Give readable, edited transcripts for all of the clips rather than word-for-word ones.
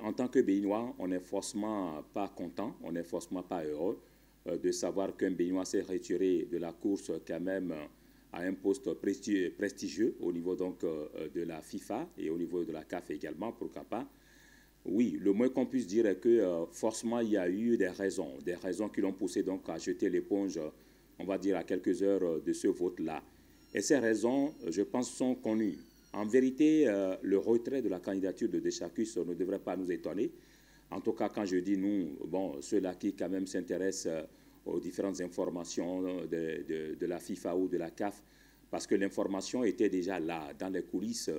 En tant que Béninois, on n'est forcément pas content, on n'est forcément pas heureux de savoir qu'un Béninois s'est retiré de la course quand même à un poste prestigieux au niveau donc de la FIFA et au niveau de la CAF également, pourquoi pas. Oui, le moins qu'on puisse dire est que forcément il y a eu des raisons qui l'ont poussé donc à jeter l'éponge, on va dire à quelques heures de ce vote-là. Et ces raisons, je pense, sont connues. En vérité, le retrait de la candidature de Deschacus ne devrait pas nous étonner. En tout cas, quand je dis nous, bon, ceux-là qui quand même s'intéressent aux différentes informations de la FIFA ou de la CAF, parce que l'information était déjà là, dans les coulisses,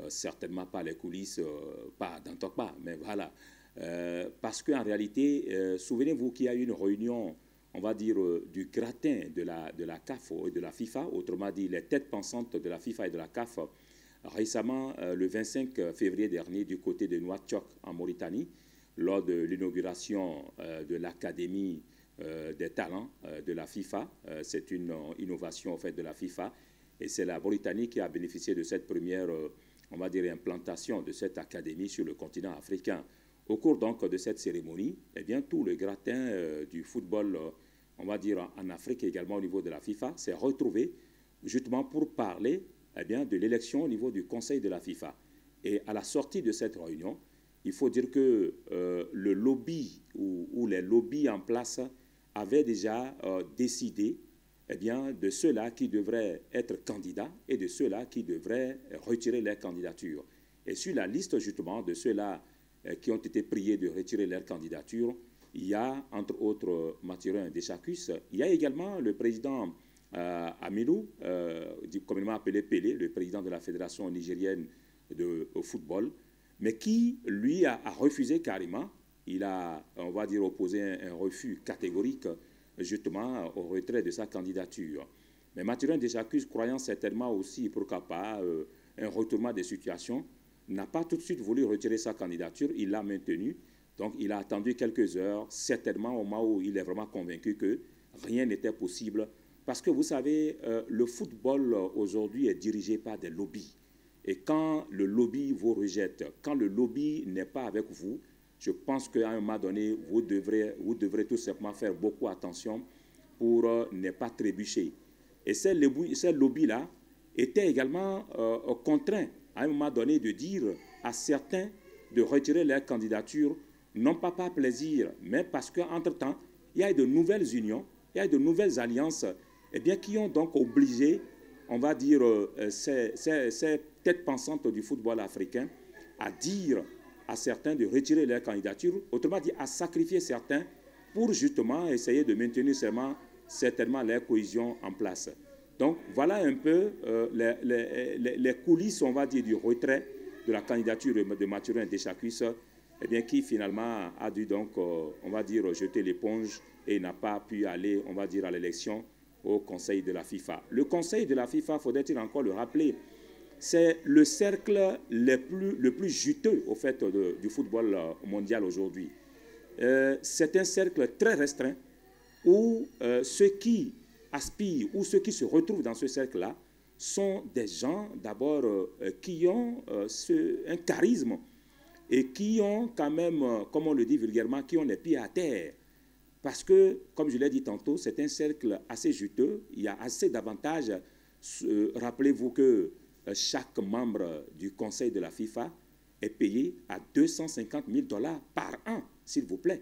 certainement pas les coulisses, pas dans pas, mais voilà. Parce qu'en réalité, souvenez-vous qu'il y a eu une réunion, on va dire, du gratin de la CAF et de la FIFA, autrement dit, les têtes pensantes de la FIFA et de la CAF, récemment, le 25 février dernier, du côté de Nouakchott, en Mauritanie, lors de l'inauguration de l'Académie des talents de la FIFA. C'est une innovation en fait, de la FIFA. Et c'est la Mauritanie qui a bénéficié de cette première, on va dire, implantation de cette académie sur le continent africain. Au cours donc de cette cérémonie, eh bien, tout le gratin du football, on va dire en Afrique et également au niveau de la FIFA, s'est retrouvé justement pour parler eh bien, de l'élection au niveau du Conseil de la FIFA. Et à la sortie de cette réunion, il faut dire que le lobby ou les lobbies en place avaient déjà décidé eh bien, de ceux-là qui devraient être candidats et de ceux-là qui devraient retirer leur candidature. Et sur la liste justement de ceux-là qui ont été priés de retirer leur candidature, il y a entre autres Mathurin Deschacus, il y a également le président Amilou, communément appelé Pelé, le président de la Fédération nigérienne de football, mais qui, lui, a refusé carrément. Il a, on va dire, opposé un refus catégorique, justement, au retrait de sa candidature. Mais Mathurin Deschacus, croyant certainement aussi, pourquoi pas, un retournement des situations, n'a pas tout de suite voulu retirer sa candidature, il l'a maintenue. Donc, il a attendu quelques heures, certainement au moment où il est vraiment convaincu que rien n'était possible. Parce que vous savez, le football aujourd'hui est dirigé par des lobbies. Et quand le lobby vous rejette, quand le lobby n'est pas avec vous, je pense qu'à un moment donné, vous devrez tout simplement faire beaucoup attention pour ne pas trébucher. Et ces lobbies-là étaient également contraints à un moment donné de dire à certains de retirer leur candidature, non pas par plaisir, mais parce qu'entre-temps, il y a de nouvelles unions, il y a de nouvelles alliances eh bien, qui ont donc obligé, on va dire, ces têtes pensantes du football africain à dire à certains de retirer leur candidature, autrement dit à sacrifier certains pour justement essayer de maintenir certainement leur cohésion en place. Donc voilà un peu les coulisses, on va dire, du retrait de la candidature de Mathurin Deschacus, eh bien, qui finalement a dû donc, on va dire, jeter l'éponge et n'a pas pu aller, on va dire, à l'élection au Conseil de la FIFA. Le Conseil de la FIFA, faudrait-il encore le rappeler, c'est le cercle le plus juteux au fait du football mondial aujourd'hui. C'est un cercle très restreint où ceux qui aspirent ou ceux qui se retrouvent dans ce cercle-là sont des gens d'abord qui ont un charisme et qui ont quand même, comme on le dit vulgairement, qui ont les pieds à terre. Parce que, comme je l'ai dit tantôt, c'est un cercle assez juteux, il y a assez d'avantages. Rappelez-vous que chaque membre du Conseil de la FIFA est payé à 250 000 $ par an, s'il vous plaît.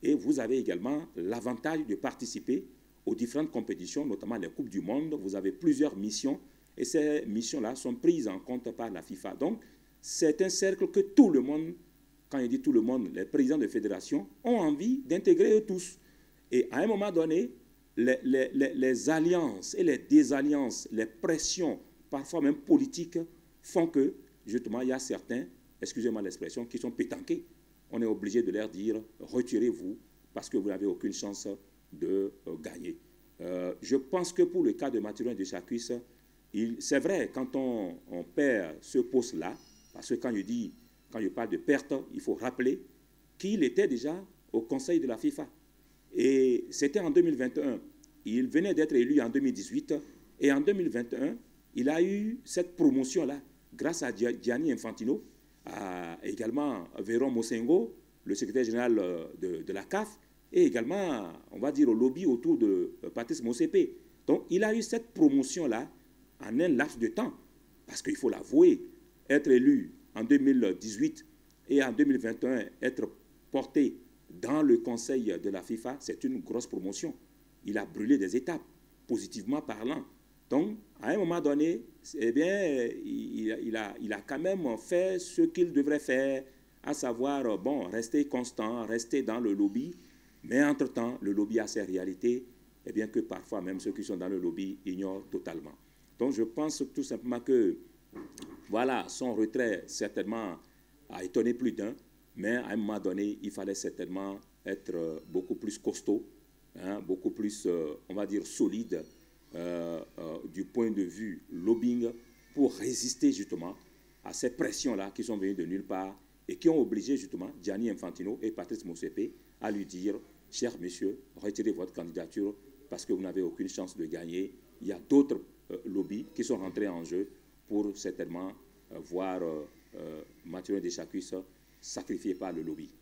Et vous avez également l'avantage de participer aux différentes compétitions, notamment les Coupes du Monde. Vous avez plusieurs missions et ces missions-là sont prises en compte par la FIFA. Donc, c'est un cercle que tout le monde, quand il dit tout le monde, les présidents de fédération ont envie d'intégrer eux tous. Et à un moment donné, les alliances et les désalliances, les pressions, parfois même politiques, font que, justement, il y a certains, excusez-moi l'expression, qui sont pétanqués. On est obligé de leur dire, retirez-vous, parce que vous n'avez aucune chance de gagner. Je pense que pour le cas de Mathurin Deschacus, c'est vrai, quand on perd ce poste-là, parce que quand je parle de perte, il faut rappeler qu'il était déjà au Conseil de la FIFA. Et c'était en 2021. Il venait d'être élu en 2018. Et en 2021, il a eu cette promotion-là, grâce à Gianni Infantino, également Véron Mosengo, le secrétaire général de la CAF, et également, on va dire, au lobby autour de Patrice Motsepe. Donc, il a eu cette promotion-là en un laps de temps. Parce qu'il faut l'avouer, être élu en 2018 et en 2021, être porté dans le conseil de la FIFA, c'est une grosse promotion. Il a brûlé des étapes, positivement parlant. Donc, à un moment donné, eh bien, il a quand même fait ce qu'il devrait faire, à savoir, bon, rester constant, rester dans le lobby, mais entre-temps, le lobby a ses réalités, et bien que parfois même ceux qui sont dans le lobby ignorent totalement. Donc, je pense tout simplement que, voilà, son retrait, certainement, a étonné plus d'un, mais à un moment donné, il fallait certainement être beaucoup plus costaud, hein, beaucoup plus, on va dire, solide du point de vue lobbying pour résister justement à ces pressions-là qui sont venues de nulle part et qui ont obligé justement Gianni Infantino et Patrice Motsepe à lui dire « Cher monsieur, retirez votre candidature parce que vous n'avez aucune chance de gagner. Il y a d'autres lobbies qui sont rentrés en jeu pour certainement voir Mathurin Deschacus sacrifié par le lobby. »